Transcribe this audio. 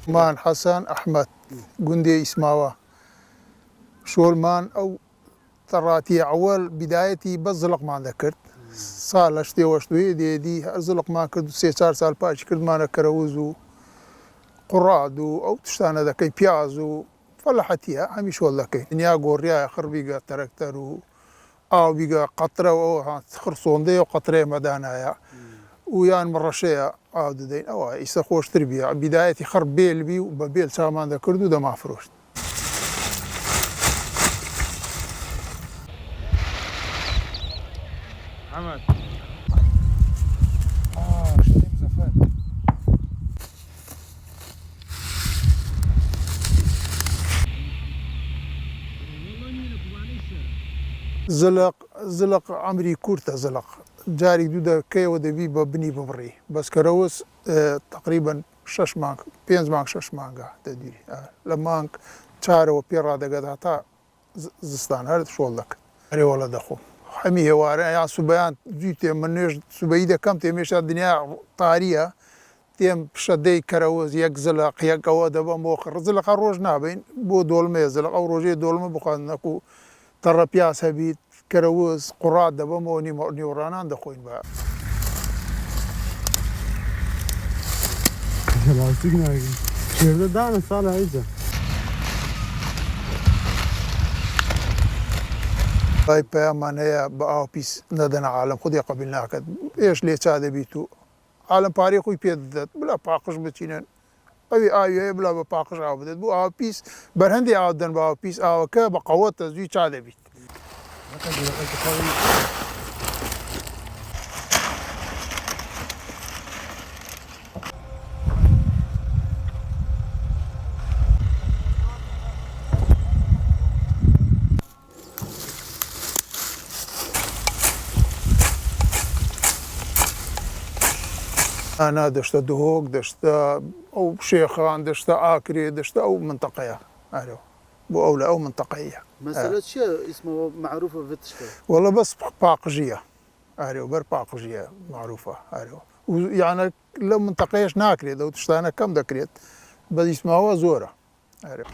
مان حسن أحمد قندي اسماوة شولمان أو تراتي أول بدايتي بزلق ما ذكرت صار اشتي واشتوي دي زلق ما كرد سي 4 سال باش كرد ما كروزو قرادو أو تشتانا ذاك بيازو فلاحتيها هميش والله كي نيا غوريا خربيقا تراكترو أو بيقى قطرة أو خرصون دي وقطرة مدانايا ويان مرشية عاد دين أو يستخوش تربية بدايتي خرب بيل بي وبيل سامان ذا كردو ده ما فروشت محمد شتيم زفات زلق عمري كورتا زلق جاري دودا كي ودبي ببني ببري بس كروس تقريبا 6 مانك 5 مانك 6 مانك تدري لما شارو بيرا دغدا تا زستان هذا شو لك اري ولا دخو حمي هوارا يا سبيان جيت منيش سبيده كم تمشي الدنيا طاريه تيم شدي كروز يكزلق يقوا دبا موخر زلق روج نابين بو دولمه زلق او روجي دولمه بخانكو ترى بياس هبيت كروز قراد دبا موني نيورانان دخوين بقى لاستيك ناقي شيرده دانا صالح عيزة باي بيامان هي بقى بيس ندنا عالم خدي قبلنا كد ايش ليه هذا بيتو عالم باريخ ويبيد بلا باقش بتشينن اي بلا باقش عبدت بو بيس برهندي عودن بقى بيس كا بقوات زي هذا بيت أنا دشت دهوك دشت أو شيخان دشت آكري دشت أو منطقية أعرف بو أولى أو منطقية مسألة شو اسمه معروفة في تشكل والله بس باقجية أعرف بر باقجية معروفة أعرف ويعني لو منطقيش ناكري لو تشتانا كم ذكريت بس اسمها هو زورة أعرف